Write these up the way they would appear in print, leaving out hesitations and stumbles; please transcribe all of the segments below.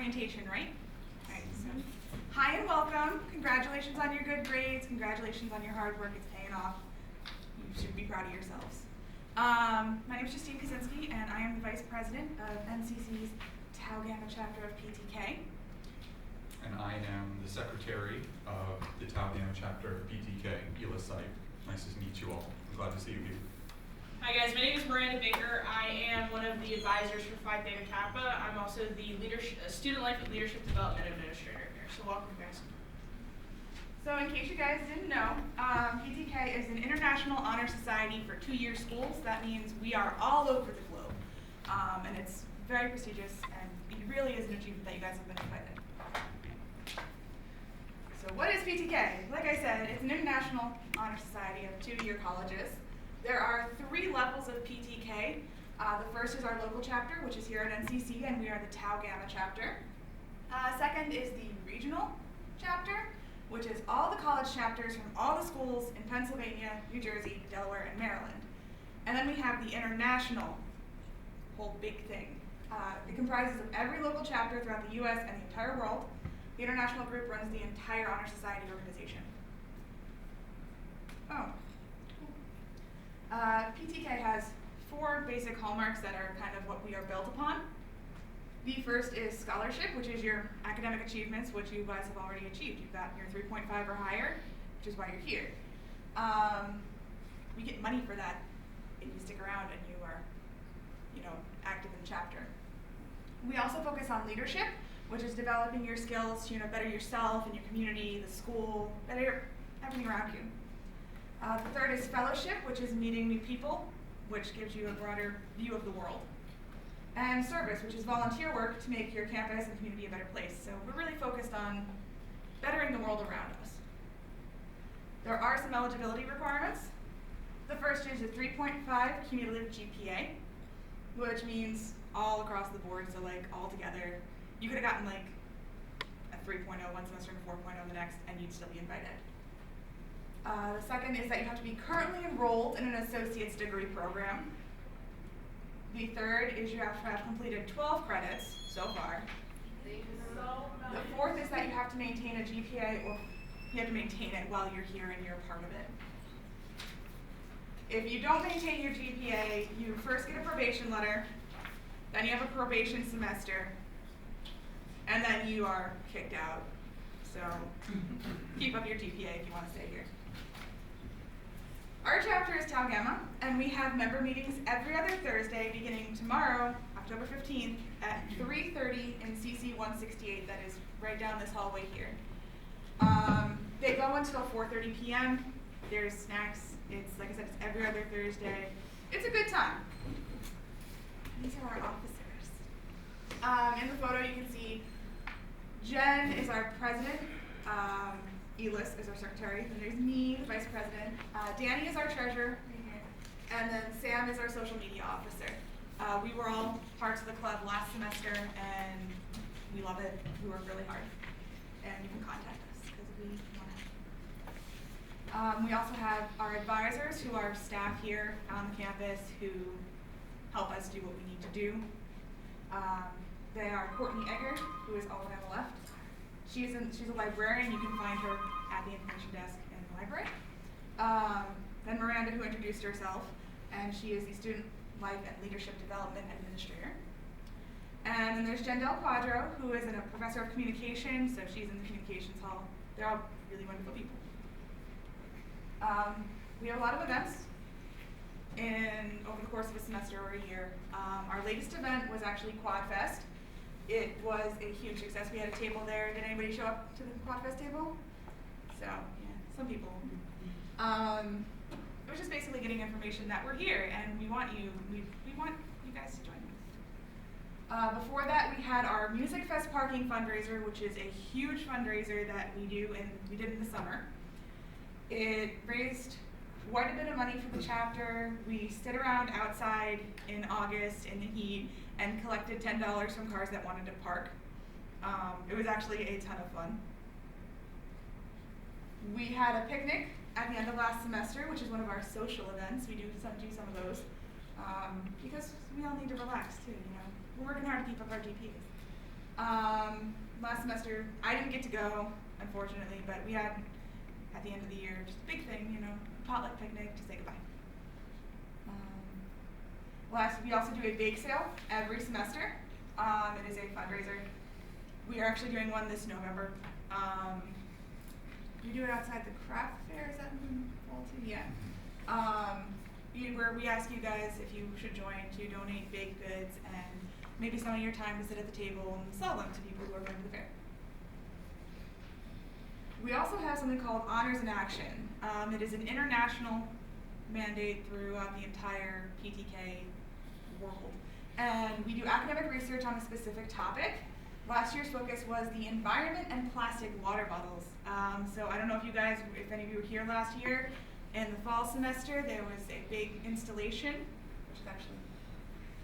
orientation, right? All right, so hi and welcome. Congratulations on your good grades. Congratulations on your hard work. It's paying off. You should be proud of yourselves. My name is Justine Kaczynski, and I am the Vice President of NCC's Tau Gamma chapter of PTK. And I am the Secretary of the Tau Gamma chapter of PTK, ELA site. Nice to meet you all. I'm glad to see you here. Hi guys, my name is Miranda Baker. I am one of the advisors for Phi Theta Kappa. I'm also the Student Life and Leadership Development Administrator here. So welcome guys. So in case you guys didn't know, PTK is an international honor society for 2-year schools. That means we are all over the globe. And it's very prestigious, and it really is an achievement that you guys have been invited. So what is PTK? Like I said, it's an international honor society of 2-year colleges. There are 3 levels of PTK. The first is our local chapter, which is here at NCC, and we are the Tau Gamma chapter. Second is the regional chapter, which is all the college chapters from all the schools in Pennsylvania, New Jersey, Delaware, and Maryland. And then we have the international, whole big thing. It comprises of every local chapter throughout the US and the entire world. The international group runs the entire Honor Society organization. PTK has 4 basic hallmarks that are kind of what we are built upon. The first is scholarship, which is your academic achievements, which you guys have already achieved. You've got your 3.5 or higher, which is why you're here. We get money for that if you stick around and you are, active in the chapter. We also focus on leadership, which is developing your skills to better yourself and your community, the school, better everything around you. The third is fellowship, which is meeting new people, which gives you a broader view of the world. And service, which is volunteer work to make your campus and community a better place. So we're really focused on bettering the world around us. There are some eligibility requirements. The first is a 3.5 cumulative GPA, which means all across the board, so like all together. You could have gotten like a 3.0 one semester and a 4.0 the next, and you'd still be invited. The second is that you have to be currently enrolled in an associate's degree program. The third is you have to have completed 12 credits so far. The fourth is that you have to maintain a GPA, or you have to maintain it while you're here and you're a part of it. If you don't maintain your GPA, you first get a probation letter, then you have a probation semester, and then you are kicked out. So keep up your GPA if you want to stay here. Our chapter is Tau Gamma, and we have member meetings every other Thursday beginning tomorrow, October 15th at 3:30 in CC 168. That is right down this hallway here. They go until 4:30 p.m. There's snacks. It's, like I said, it's every other Thursday. It's a good time. These are our officers. In the photo you can see Jen is our president. Elis is our secretary, then there's me, the vice president. Danny is our treasurer, right here. And then Sam is our social media officer. We were all parts of the club last semester, and we love it. We work really hard. And you can contact us, because we want to. We also have our advisors, who are staff here on the campus, who help us do what we need to do. They are Courtney Egger, who is all the way on the left. She's a librarian. You can find her at the information desk in the library. Then Miranda, who introduced herself, and she is the Student Life and Leadership Development Administrator. And then there's Jendelle Quadro, who is a professor of communication, so she's in the communications hall. They're all really wonderful people. We have a lot of events over the course of a semester or a year. Our latest event was actually Quad Fest. It was a huge success. We had a table there. Did anybody show up to the Quad Fest table? So, yeah, some people. It was just basically getting information that we're here, and we want you guys to join us. Before that, we had our Music Fest parking fundraiser, which is a huge fundraiser that we did in the summer. It raised quite a bit of money for the chapter. We stood around outside in August in the heat and collected $10 from cars that wanted to park. It was actually a ton of fun. We had a picnic at the end of last semester, which is one of our social events. We do some of those because we all need to relax too. We're working hard to keep up our GPAs. Last semester, I didn't get to go, unfortunately, but we had, at the end of the year, just a big thing, a potluck picnic to say goodbye. We also do a bake sale every semester. It is a fundraiser. We are actually doing one this November. We do it outside the craft fair, is that in Fulton? Yeah. Where we ask you guys if you should join to donate baked goods and maybe some of your time to sit at the table and sell them to people who are going to the fair. We also have something called Honors in Action. It is an international mandate throughout the entire PTK world. And we do academic research on a specific topic. Last year's focus was the environment and plastic water bottles. So I don't know if any of you were here last year. In the fall semester, there was a big installation, which is actually,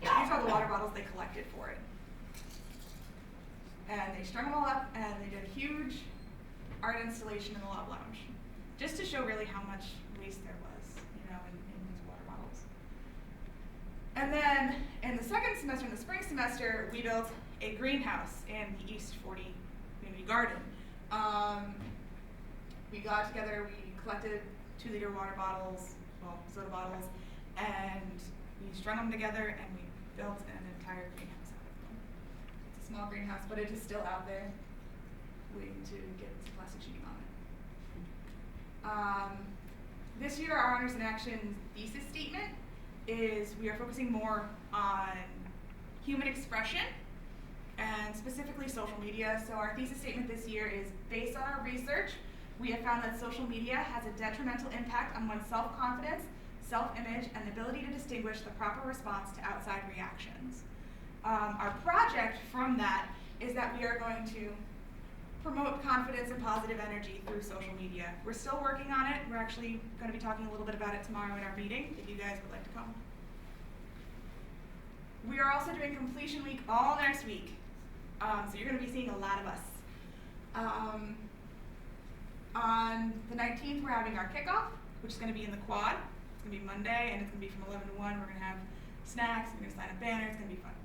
these are the water bottles they collected for it. And they strung them all up, and they did a huge art installation in the Love Lounge, just to show really how much waste there was, in these water bottles. And then in the second semester, in the spring semester, we built a greenhouse in the East 40 Community Garden. We got together, we collected 2-liter water bottles, soda bottles, and we strung them together and we built an entire greenhouse out of them. It's a small greenhouse, but it is still out there waiting to get some plastic sheeting on it. This year, our Honors in Action thesis statement is we are focusing more on human expression and specifically social media. So our thesis statement this year is based on our research. We have found that social media has a detrimental impact on one's self-confidence, self-image, and the ability to distinguish the proper response to outside reactions. Our project from that is that we are going to promote confidence and positive energy through social media. We're still working on it. We're actually going to be talking a little bit about it tomorrow in our meeting, if you guys would like to come. We are also doing completion week all next week. So you're going to be seeing a lot of us. On the 19th, we're having our kickoff, which is going to be in the quad. It's going to be Monday, and it's going to be from 11 to 1. We're going to have snacks. We're going to sign up banners. It's going to be fun.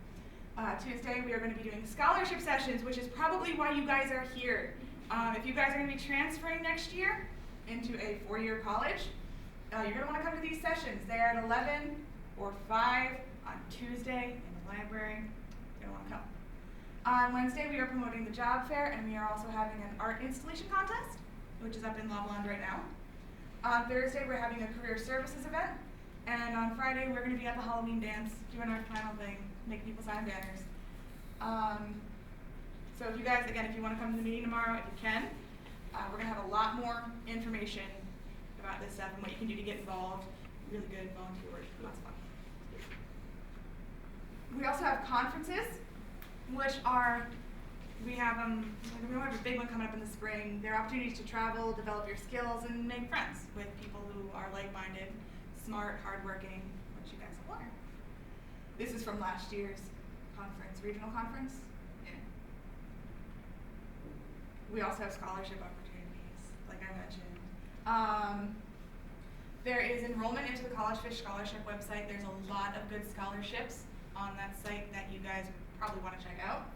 Tuesday, we are going to be doing scholarship sessions, which is probably why you guys are here. If you guys are going to be transferring next year into a 4-year college, you're going to want to come to these sessions. They're at 11 or 5 on Tuesday in the library. You're going to want to come. On Wednesday, we are promoting the job fair, and we are also having an art installation contest, which is up in Loveland right now. On Thursday, we're having a career services event. And on Friday, we're going to be at the Halloween dance, doing our final thing, making people sign banners. So if you guys, again, if you want to come to the meeting tomorrow, if you can, we're going to have a lot more information about this stuff and what you can do to get involved. Really good volunteer work, lots of fun. We also have conferences, which are, we have a big one coming up in the spring. They're opportunities to travel, develop your skills, and make friends with people who are like-minded, smart, hardworking, which you guys will learn. This is from last year's conference, regional conference. Yeah. We also have scholarship opportunities, like I mentioned. There is enrollment into the College Fish Scholarship website. There's a lot of good scholarships on that site that you guys probably want to check out.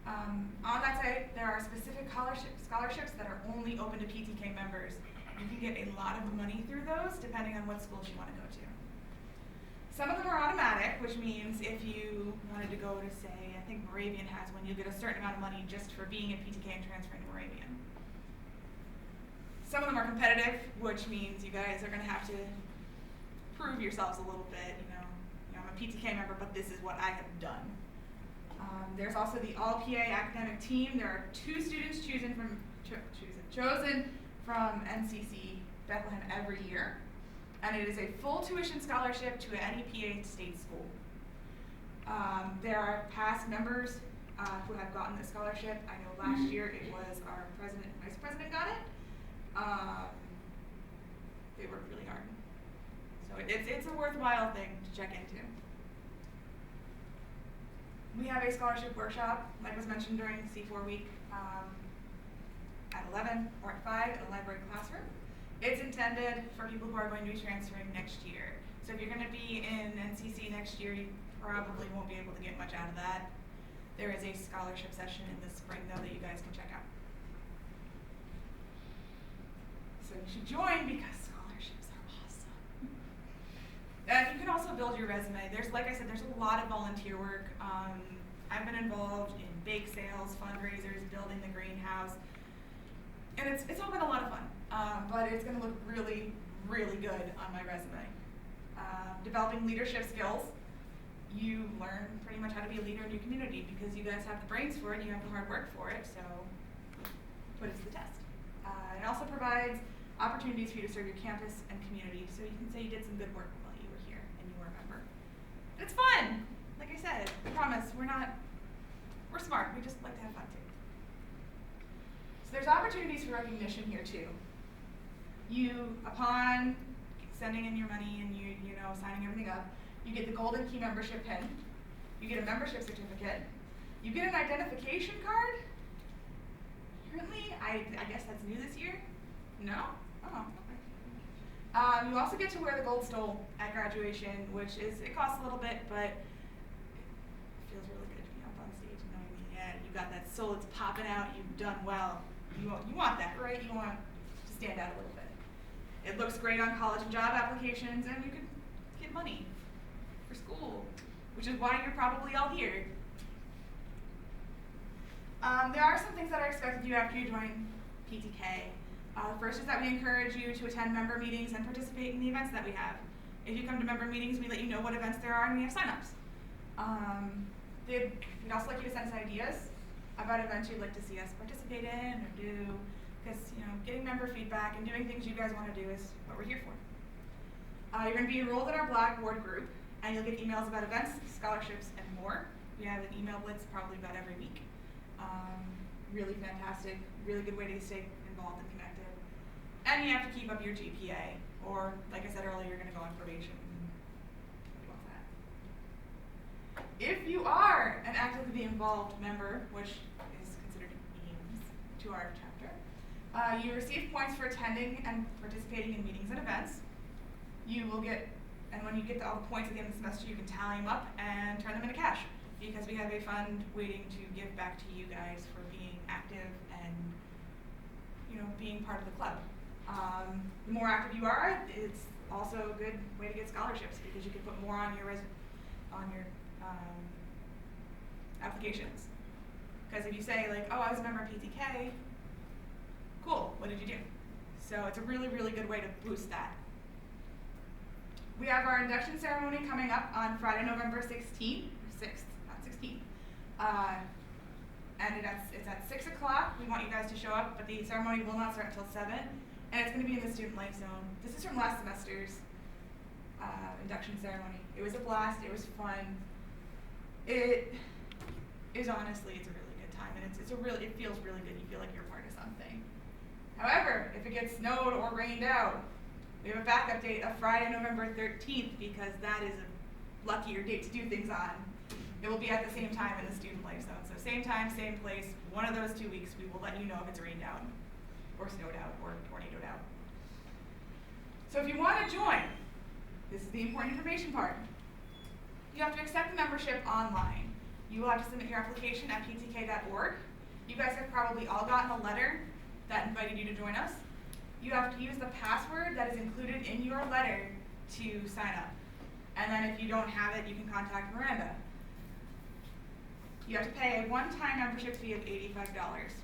On that site, there are specific scholarships that are only open to PTK members. You can get a lot of money through those depending on what schools you want to go to. Some of them are automatic, which means if you wanted to go to, say, I think Moravian has one, you get a certain amount of money just for being at PTK and transferring to Moravian. Some of them are competitive, which means you guys are going to have to prove yourselves a little bit. I'm a PTK member, but this is what I have done. There's also the All-PA academic team. There are 2 students chosen from NCC Bethlehem every year, and it is a full tuition scholarship to any PA state school. There are past members who have gotten this scholarship. I know last year it was our president and vice president got it. They worked really hard. So it's a worthwhile thing to check into. We have a scholarship workshop, like was mentioned during C4 week, at 11 or at 5 in a library classroom. It's intended for people who are going to be transferring next year. So if you're going to be in NCC next year, you probably won't be able to get much out of that. There is a scholarship session in the spring though that you guys can check out. So you should join because scholarships are awesome. And you can also build your resume. There's, like I said, there's a lot of volunteer work. I've been involved in bake sales, fundraisers, building the greenhouse, and it's all been a lot of fun. But it's going to look really, really good on my resume. Developing leadership skills. You learn pretty much how to be a leader in your community because you guys have the brains for it and you have the hard work for it, so put it to the test. It also provides opportunities for you to serve your campus and community, so you can say you did some good work while you were here and you were a member. And it's fun! Like I said, I promise, we're smart, we just like to have fun too. So there's opportunities for recognition here too. You, upon sending in your money and you know, signing everything up, you get the golden key membership pin, you get a membership certificate, you get an identification card. Apparently, I guess that's new this year? No? Oh, okay. You also get to wear the gold stole at graduation, which it costs a little bit, but it feels really good to be up on stage and knowing, yeah, you got that soul, it's popping out, you've done well. You want that, right? You want to stand out a little bit. It looks great on college and job applications, and you could get money for school, which is why you're probably all here. There are some things that are expected of you after you join PTK. The first is that we encourage you to attend member meetings and participate in the events that we have. If you come to member meetings, we let you know what events there are and we have sign-ups. We'd also like you to send us ideas about events you'd like to see us participate in or do, because getting member feedback and doing things you guys want to do is what we're here for. You're going to be enrolled in our Blackboard group, and you'll get emails about events, scholarships, and more. We have an email blitz probably about every week. Really fantastic, really good way to stay involved and connected. And you have to keep up your GPA, or like I said earlier, you're going to go on probation. Nobody wants that. If you are an actively involved member, which is considered EAMS to our chapter, you receive points for attending and participating in meetings and events. You will get, and when you get all the points at the end of the semester, you can tally them up and turn them into cash, because we have a fund waiting to give back to you guys for being active and being part of the club. The more active you are, it's also a good way to get scholarships because you can put more on your applications. Because if you say like, oh, I was a member of PTK, cool, what did you do? So it's a really, really good way to boost that. We have our induction ceremony coming up on Friday, November 16th, or 6th, not 16th. And it's at 6 o'clock. We want you guys to show up, but the ceremony will not start until 7. And it's going to be in the Student Life Zone. This is from last semester's induction ceremony. It was a blast. It was fun. It is honestly, it's a really good time, and it feels really good. You feel like you're part of something. However, if it gets snowed or rained out, we have a backup date of Friday, November 13th, because that is a luckier date to do things on. It will be at the same time in the Student Life Zone. So same time, same place, one of those 2 weeks, we will let you know if it's rained out, or snowed out, or tornadoed out. So if you want to join, this is the important information part. You have to accept the membership online. You will have to submit your application at ptk.org. You guys have probably all gotten a letter that invited you to join us. You have to use the password that is included in your letter to sign up. And then if you don't have it, you can contact Miranda. You have to pay a one-time membership fee of $85,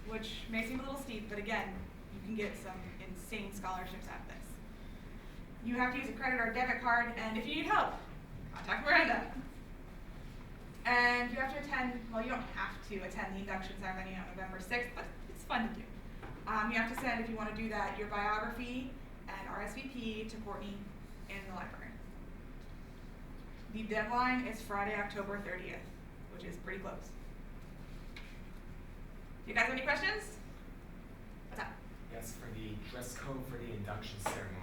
which may seem a little steep, but again, you can get some insane scholarships out of this. You have to use a credit or debit card, and if you need help, contact Miranda. And you have to attend, well, you don't have to attend the induction ceremony on November 6th, but it's fun to do. You have to send, if you want to do that, your biography and RSVP to Courtney in the library. The deadline is Friday, October 30th, which is pretty close. Do you guys have any questions? What's up? Yes, for the dress code for the induction ceremony.